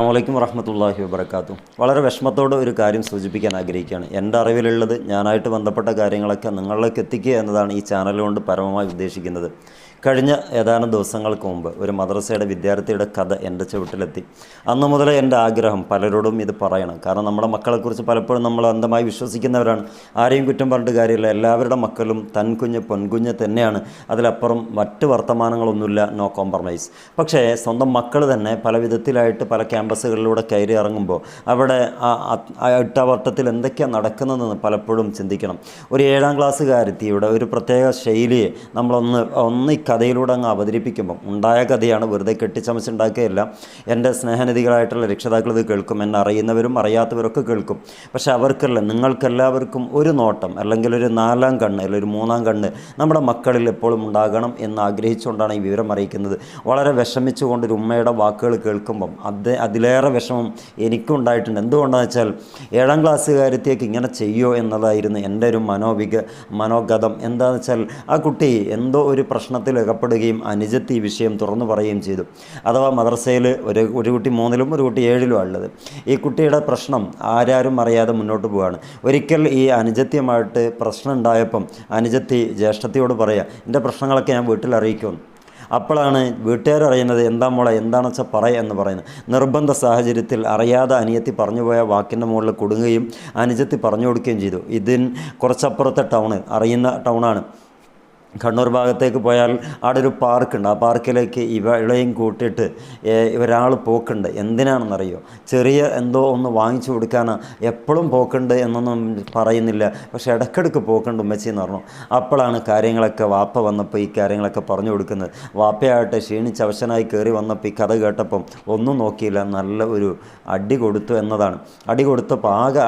അസ്സലാമു വറഹ്മത്തുള്ളാഹി വബറകാതുഹു. വളരെ വിഷമത്തോടെ ഒരു കാര്യം സൂചിപ്പിക്കാൻ ആഗ്രഹിക്കുകയാണ്. എൻ്റെ അറിവിലുള്ളത് ഞാനായിട്ട് ബന്ധപ്പെട്ട കാര്യങ്ങളൊക്കെ നിങ്ങളിലേക്ക് എത്തിക്കുക എന്നതാണ് ഈ ചാനൽ കൊണ്ട് പരമമായി ഉദ്ദേശിക്കുന്നത്. കഴിഞ്ഞ ഏതാനും ദിവസങ്ങൾക്ക് മുമ്പ് ഒരു മദ്രസയുടെ വിദ്യാർത്ഥിയുടെ കഥ എൻ്റെ ചുവട്ടിലെത്തി. അന്നു മുതലേ എൻ്റെ ആഗ്രഹം പലരോടും ഇത് പറയണം. കാരണം നമ്മുടെ മക്കളെക്കുറിച്ച് പലപ്പോഴും നമ്മൾ അന്ധമായി വിശ്വസിക്കുന്നവരാണ്. ആരെയും കുറ്റം പറഞ്ഞിട്ട് കാര്യമില്ല. എല്ലാവരുടെ മക്കളും തൻകുഞ്ഞ് പൊൻകുഞ്ഞ് തന്നെയാണ്. അതിലപ്പുറം മറ്റ് വർത്തമാനങ്ങളൊന്നുമില്ല. No compromise. പക്ഷേ സ്വന്തം മക്കൾ തന്നെ പല വിധത്തിലായിട്ട് പല ക്യാമ്പസുകളിലൂടെ കയറി ഇറങ്ങുമ്പോൾ അവിടെ ഇട്ടാവട്ടത്തിൽ എന്തൊക്കെയാണ് നടക്കുന്നതെന്ന് പലപ്പോഴും ചിന്തിക്കണം. ഒരു 7ാം ക്ലാസ്സുകാരെത്തിയുടെ ഒരു പ്രത്യേക ശൈലിയെ നമ്മളൊന്ന് ഈ കഥയിലൂടെ അങ്ങ് അവതരിപ്പിക്കുമ്പം ഉണ്ടായ കഥയാണ്, വെറുതെ കെട്ടിച്ചമച്ചുണ്ടാക്കുകയല്ല. എൻ്റെ സ്നേഹനിധികളായിട്ടുള്ള രക്ഷിതാക്കൾ ഇത് കേൾക്കും, എന്നെ അറിയുന്നവരും അറിയാത്തവരൊക്കെ കേൾക്കും. പക്ഷെ അവർക്കല്ല, നിങ്ങൾക്കെല്ലാവർക്കും ഒരു നോട്ടം അല്ലെങ്കിൽ ഒരു 4ാം കണ്ണ് അല്ലെങ്കിൽ ഒരു 3ാം കണ്ണ് നമ്മുടെ മക്കളിൽ എപ്പോഴും ഉണ്ടാകണം എന്ന് ആഗ്രഹിച്ചുകൊണ്ടാണ് ഈ വിവരം അറിയിക്കുന്നത്. വളരെ വിഷമിച്ചുകൊണ്ടൊരു ഉമ്മയുടെ വാക്കുകൾ കേൾക്കുമ്പം അതിലേറെ വിഷമം എനിക്കും ഉണ്ടായിട്ടുണ്ട്. എന്തുകൊണ്ടാണെന്ന് വെച്ചാൽ 7ാം ക്ലാസ്സുകാരത്തേക്ക് ഇങ്ങനെ ചെയ്യുമോ എന്നതായിരുന്നു എൻ്റെ ഒരു മനോഗതം. എന്താണെന്ന് വെച്ചാൽ ആ കുട്ടി എന്തോ ഒരു പ്രശ്നത്തിൽ അകപ്പെടുകയും അനുജത്തി ഈ വിഷയം തുറന്നു പറയുകയും ചെയ്തു. അഥവാ മദ്രസയിൽ ഒരു കുട്ടി 3ലും ഒരു കുട്ടി 7ലും ഉള്ളത്. ഈ കുട്ടിയുടെ പ്രശ്നം ആരും അറിയാതെ മുന്നോട്ട് പോവുകയാണ്. ഒരിക്കൽ ഈ അനുജത്തിയുമായിട്ട് പ്രശ്നം ഉണ്ടായപ്പം അനുജത്തി ജ്യേഷ്ഠത്തിയോട് പറയുക, എൻ്റെ പ്രശ്നങ്ങളൊക്കെ ഞാൻ വീട്ടിൽ അറിയിക്കുമെന്ന്. അപ്പോഴാണ് വീട്ടുകാരറിയുന്നത്, എന്താ മോളെ എന്താണെന്ന് വെച്ചാൽ പറയുക എന്ന് പറയുന്നത്. നിർബന്ധ സാഹചര്യത്തിൽ അറിയാതെ അനിയത്തി പറഞ്ഞുപോയ വാക്കിൻ്റെ മുകളിൽ കൊടുങ്ങുകയും അനുജത്തി പറഞ്ഞു കൊടുക്കുകയും ചെയ്തു. കുറച്ചപ്പുറത്തെ അറിയുന്ന ടൗണാണ്. കണ്ണൂർ ഭാഗത്തേക്ക് പോയാൽ അവിടെ ഒരു പാർക്കുണ്ട്. ആ പാർക്കിലേക്ക് ഇവളെയും കൂട്ടിയിട്ട് ഒരാൾ പോക്കുണ്ട്. എന്തിനാണെന്നറിയോ? ചെറിയ എന്തോ ഒന്ന് വാങ്ങിച്ചു കൊടുക്കാനാണ്. എപ്പോഴും പോക്കുണ്ട് എന്നൊന്നും പറയുന്നില്ല, പക്ഷേ ഇടയ്ക്കിടയ്ക്ക് പോക്കുണ്ട് ഉമ്മച്ചി എന്ന് പറഞ്ഞു. അപ്പോഴാണ് കാര്യങ്ങളൊക്കെ വാപ്പ വന്നപ്പോൾ ഈ കാര്യങ്ങളൊക്കെ പറഞ്ഞു കൊടുക്കുന്നത്. വാപ്പയായിട്ട് ക്ഷീണിച്ച് അവശനായി കയറി വന്നപ്പോൾ ഈ കഥ കേട്ടപ്പം ഒന്നും നോക്കിയില്ല, നല്ല ഒരു അടി കൊടുത്തു എന്നതാണ്. അടി കൊടുത്തപ്പോൾ ആകെ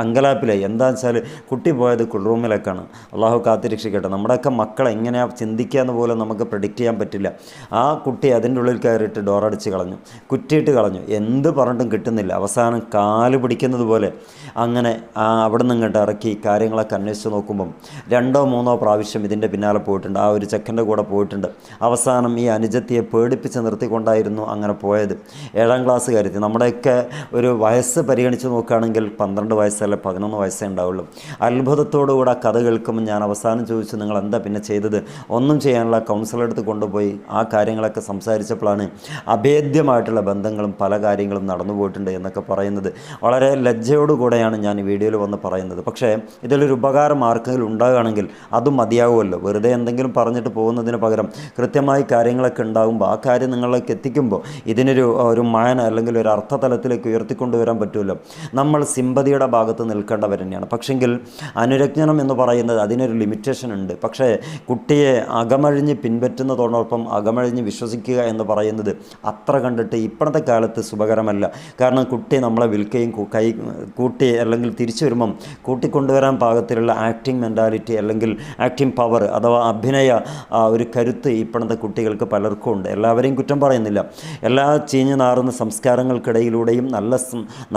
അങ്കലാപ്പിലായി. എന്താണെന്ന് വെച്ചാൽ കുട്ടി പോയത് കുൾറൂമിലേക്കാണ്. അള്ളാഹു കാത്തിരക്ഷിക്കട്ടെ. നമ്മുടെയൊക്കെ മക്കളെ എങ്ങനെയാണ് ചിന്തിക്കുക എന്ന് പോലും നമുക്ക് പ്രെഡിക്റ്റ് ചെയ്യാൻ പറ്റില്ല. ആ കുട്ടി അതിൻ്റെ ഉള്ളിൽ കയറിയിട്ട് ഡോറടിച്ച് കളഞ്ഞു, കുറ്റിയിട്ട് കളഞ്ഞു. എന്ത് പറഞ്ഞിട്ടും കിട്ടുന്നില്ല. അവസാനം കാല് പിടിക്കുന്നത് പോലെ അങ്ങനെ അവിടെ നിന്ന് ഇങ്ങോട്ട് ഇറക്കി കാര്യങ്ങളൊക്കെ അന്വേഷിച്ച് നോക്കുമ്പം 2ഓ 3ഓ പ്രാവശ്യം ഇതിൻ്റെ പിന്നാലെ പോയിട്ടുണ്ട്. ആ ഒരു ചെക്കൻ്റെ കൂടെ പോയിട്ടുണ്ട്. അവസാനം ഈ അനുജത്തിയെ പേടിപ്പിച്ച് നിർത്തിക്കൊണ്ടായിരുന്നു അങ്ങനെ പോയത്. 7ാം ക്ലാസ്സുകാരെത്തി. നമ്മുടെയൊക്കെ ഒരു വയസ്സ് പരിഗണിച്ച് നോക്കുകയാണെങ്കിൽ 12 വയസ്സല്ല 11 വയസ്സേ ഉണ്ടാവുള്ളൂ. അത്ഭുതത്തോടുകൂടെ കഥ കേൾക്കുമ്പോൾ ഞാൻ അവസാനം ചോദിച്ചു, നിങ്ങൾ എന്താ പിന്നെ ചെയ്തത്? ഒന്നും ചെയ്യാനുള്ള കൗൺസിലർ എടുത്ത് കൊണ്ടുപോയി ആ കാര്യങ്ങളൊക്കെ സംസാരിച്ചപ്പോഴാണ് അഭേദ്യമായിട്ടുള്ള ബന്ധങ്ങളും പല കാര്യങ്ങളും നടന്നു പോയിട്ടുണ്ട് എന്നൊക്കെ പറയുന്നത്. വളരെ ലജ്ജയോടുകൂടെയാണ് ഞാൻ ഈ വീഡിയോയിൽ വന്ന് പറയുന്നത്. പക്ഷേ ഇതിലൊരു ഉപകാരം ആർക്കെങ്കിലും ഉണ്ടാകുകയാണെങ്കിൽ അതും മതിയാവുമല്ലോ. വെറുതെ എന്തെങ്കിലും പറഞ്ഞിട്ട് പോകുന്നതിന് പകരം കൃത്യമായി കാര്യങ്ങളൊക്കെ ഉണ്ടാകുമ്പോൾ ആ കാര്യം നിങ്ങളിലേക്ക് എത്തിക്കുമ്പോൾ ഇതിനൊരു മാന അല്ലെങ്കിൽ ഒരു അർത്ഥതലത്തിലേക്ക് ഉയർത്തിക്കൊണ്ടുവരാൻ പറ്റുമല്ലോ. നമ്മൾ സിമ്പതിയുടെ ഭാഗത്ത് നിൽക്കേണ്ടവർ തന്നെയാണ്. പക്ഷെങ്കിൽ അനുരജ്ഞനം എന്ന് പറയുന്നത് അതിനൊരു ലിമിറ്റേഷൻ ഉണ്ട്. പക്ഷേ കുട്ടിയെ അകമഴിഞ്ഞ് പിൻപറ്റുന്നതോടൊപ്പം അകമഴിഞ്ഞ് വിശ്വസിക്കുക എന്ന് പറയുന്നത് അത്ര കണ്ടിട്ട് ഇപ്പോഴത്തെ കാലത്ത് സുഖകരമല്ല. കാരണം കുട്ടി നമ്മളെ വിൽക്കുകയും കൂട്ടി അല്ലെങ്കിൽ തിരിച്ചു വരുമ്പം കൂട്ടിക്കൊണ്ടുവരാൻ പാകത്തിലുള്ള ആക്ടിങ് മെൻറ്റാലിറ്റി അല്ലെങ്കിൽ ആക്ടിങ് പവർ അഥവാ അഭിനയ ഒരു കരുത്ത് ഇപ്പോഴത്തെ കുട്ടികൾക്ക് പലർക്കും ഉണ്ട്. എല്ലാവരെയും കുറ്റം പറയുന്നില്ല. എല്ലാ ചീഞ്ഞു നാറുന്ന സംസ്കാരങ്ങൾക്കിടയിലൂടെയും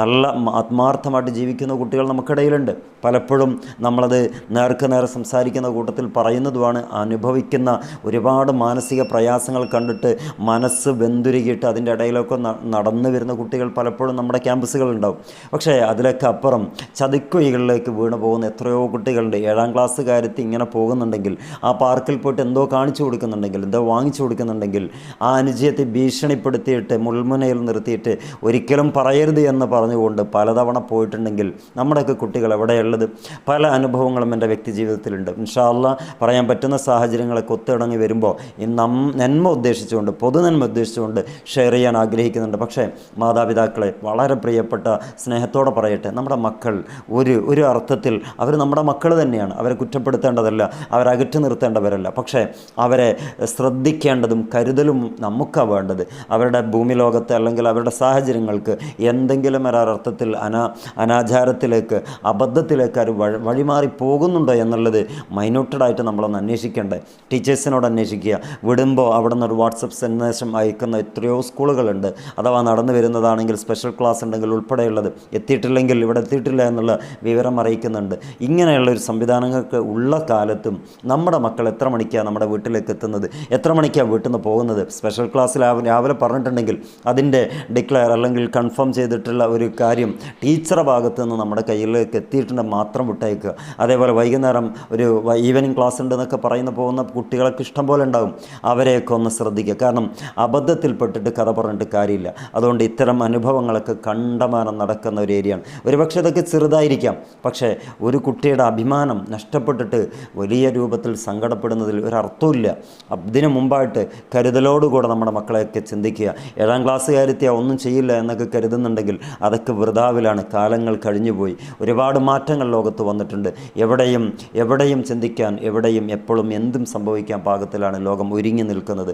നല്ല ആത്മാർത്ഥമായിട്ട് ജീവിക്കുന്ന കുട്ടികൾ നമുക്കിടയിലുണ്ട്. പലപ്പോഴും നമ്മളത് നേർക്ക് നേരെ സംസാരിക്കുന്ന കൂട്ടത്തിൽ പറയുന്നതുമാണ്. അനുഭവിക്കുന്ന ഒരുപാട് മാനസിക പ്രയാസങ്ങൾ കണ്ടിട്ട് മനസ്സ് വെന്തുരുകിയിട്ട് അതിൻ്റെ ഇടയിലൊക്കെ നടന്നു വരുന്ന കുട്ടികൾ പലപ്പോഴും നമ്മുടെ ക്യാമ്പസുകളുണ്ടാവും. പക്ഷേ അതിലൊക്കെ അപ്പുറം ചതിക്കുഴികളിലേക്ക് വീണ് പോകുന്ന എത്രയോ കുട്ടികളുണ്ട്. 7ാം ക്ലാസ്സുകാരത്തി ഇങ്ങനെ പോകുന്നുണ്ടെങ്കിൽ, ആ പാർക്കിൽ പോയിട്ട് എന്തോ കാണിച്ചു കൊടുക്കുന്നുണ്ടെങ്കിൽ, എന്തോ വാങ്ങിച്ചു കൊടുക്കുന്നുണ്ടെങ്കിൽ, ആ അനുജയത്തെ ഭീഷണിപ്പെടുത്തിയിട്ട് മുൾമുനയിൽ നിർത്തിയിട്ട് ഒരിക്കലും പറയരുത് എന്ന് പറഞ്ഞുകൊണ്ട് പലതവണ പോയിട്ടുണ്ടെങ്കിൽ നമ്മുടെയൊക്കെ കുട്ടികൾ എവിടെയുള്ളത്? പല അനുഭവങ്ങളും എൻ്റെ വ്യക്തി ജീവിതത്തിലുണ്ട്. ഇൻഷാ അല്ലാഹ് പറയാൻ പറ്റുന്ന സാഹചര്യങ്ങളൊക്കെ ഒത്തിണങ്ങി വരുമ്പോൾ ഈ നന്മ ഉദ്ദേശിച്ചുകൊണ്ട്, പൊതുനന്മ ഉദ്ദേശിച്ചുകൊണ്ട് ഷെയർ ചെയ്യാൻ ആഗ്രഹിക്കുന്നുണ്ട്. പക്ഷേ മാതാപിതാക്കളെ വളരെ പ്രിയപ്പെട്ട സ്നേഹത്തോടെ പറയട്ടെ, നമ്മുടെ മക്കൾ ഒരു അർത്ഥത്തിൽ അവർ നമ്മുടെ മക്കൾ തന്നെയാണ്. അവരെ കുറ്റപ്പെടുത്തേണ്ടതല്ല, അവരകറ്റി നിർത്തേണ്ടവരല്ല. പക്ഷേ അവരെ ശ്രദ്ധിക്കേണ്ടതും കരുതലും നമുക്കാണ് വേണ്ടത്. അവരുടെ ഭൂമി ലോകത്ത് അല്ലെങ്കിൽ അവരുടെ സാഹചര്യങ്ങൾക്ക് എന്തെങ്കിലും ഒരർത്ഥത്തിൽ അനാചാരത്തിലേക്ക് അബദ്ധത്തിലേക്ക് അവർ വഴിമാറി പോകുന്നുണ്ടോ എന്നുള്ളത് മൈന്യൂട്ടഡായിട്ട് നമ്മൾ നമ്മളൊന്ന് അന്വേഷിക്കേണ്ടത്. ടീച്ചേഴ്സിനോട് അന്വേഷിക്കുക. വിടുമ്പോൾ അവിടെ നിന്ന് ഒരു വാട്സപ്പ് സന്ദേശം അയക്കുന്ന എത്രയോ സ്കൂളുകളുണ്ട്. അഥവാ നടന്നു വരുന്നതാണെങ്കിൽ സ്പെഷ്യൽ ക്ലാസ് ഉണ്ടെങ്കിൽ ഉൾപ്പെടെയുള്ളത്, എത്തിയിട്ടില്ലെങ്കിൽ ഇവിടെ എത്തിയിട്ടില്ല എന്നുള്ള വിവരം അറിയിക്കുന്നുണ്ട്. ഇങ്ങനെയുള്ളൊരു സംവിധാനങ്ങൾക്ക് ഉള്ള കാലത്തും നമ്മുടെ മക്കൾ എത്ര മണിക്കാണ് നമ്മുടെ വീട്ടിലേക്ക് എത്തുന്നത്, എത്ര മണിക്കാണ് വീട്ടിൽ നിന്ന് പോകുന്നത്? സ്പെഷ്യൽ ക്ലാസ്സിൽ രാവിലെ പറഞ്ഞിട്ടുണ്ടെങ്കിൽ അതിൻ്റെ ഡിക്ലെയർ അല്ലെങ്കിൽ കൺഫേം ചെയ്തിട്ടുള്ള ഒരു കാര്യം ടീച്ചറുടെ ഭാഗത്തു നിന്ന് നമ്മുടെ കയ്യിലേക്ക് എത്തിയിട്ടുണ്ടെങ്കിൽ മാത്രം വിട്ടയക്കുക. അതേപോലെ വൈകുന്നേരം ഒരു ഈവനിങ് ക്ലാസ് ഉണ്ടെന്നൊക്കെ പോകുന്ന കുട്ടികളൊക്കെ ഇഷ്ടം പോലെ ഉണ്ടാകും. അവരെയൊക്കെ ഒന്ന് ശ്രദ്ധിക്കുക. കാരണം അബദ്ധത്തിൽപ്പെട്ടിട്ട് കഥ പറഞ്ഞിട്ട് കാര്യമില്ല. അതുകൊണ്ട് ഇത്തരം അനുഭവങ്ങളൊക്കെ കണ്ടമാനം നടക്കുന്ന ഒരു ഏരിയയാണ്. ഒരുപക്ഷെ ഇതൊക്കെ ചെറുതായിരിക്കാം, പക്ഷേ ഒരു കുട്ടിയുടെ അഭിമാനം നഷ്ടപ്പെട്ടിട്ട് വലിയ രൂപത്തിൽ സങ്കടപ്പെടുന്നതിൽ ഒരർത്ഥമില്ല. ഇതിനു മുമ്പായിട്ട് കരുതലോടുകൂടെ നമ്മുടെ മക്കളെയൊക്കെ ചിന്തിക്കുക. 7ാം ക്ലാസ്സുകാരെത്തിയാൽ ഒന്നും ചെയ്യില്ല എന്നൊക്കെ കരുതുന്നുണ്ടെങ്കിൽ അതൊക്കെ വൃഥാവിലാണ്. കാലങ്ങൾ കഴിഞ്ഞുപോയി. ഒരുപാട് മാറ്റങ്ങൾ ലോകത്ത് വന്നിട്ടുണ്ട്. എവിടെയും ചിന്തിക്കാൻ, എവിടെയും എപ്പോഴും എന്തും സംഭവിക്കാൻ പാകത്തിലാണ് ലോകം ഒരുങ്ങി നിൽക്കുന്നത്.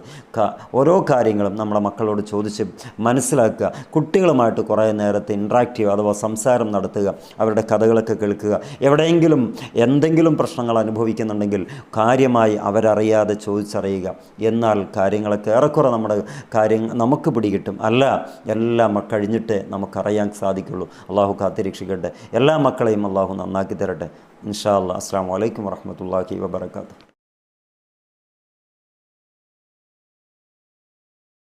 ഓരോ കാര്യങ്ങളും നമ്മുടെ മക്കളോട് ചോദിച്ച് മനസ്സിലാക്കുക. കുട്ടികളുമായിട്ട് കുറേ നേരത്തെ ഇൻട്രാക്റ്റീവ് അഥവാ സംസാരം നടത്തുക. അവരുടെ കഥകളൊക്കെ കേൾക്കുക. എവിടെയെങ്കിലും എന്തെങ്കിലും പ്രശ്നങ്ങൾ അനുഭവിക്കുന്നുണ്ടെങ്കിൽ കാര്യമായി അവരറിയാതെ ചോദിച്ചറിയുക. എന്നാൽ കാര്യങ്ങളൊക്കെ ഏറെക്കുറെ നമുക്ക് പിടികിട്ടും. അല്ല, എല്ലാം കഴിഞ്ഞിട്ടേ നമുക്കറിയാൻ സാധിക്കുള്ളൂ. അള്ളാഹു കാത്തിരക്ഷിക്കട്ടെ. എല്ലാ മക്കളെയും അള്ളാഹു നന്നാക്കി തരട്ടെ. ഇൻഷാ അല്ലാഹ്. അസ്സലാമു അലൈക്കും വറഹ്മത്തുള്ളാഹി വബറകാതുഹു.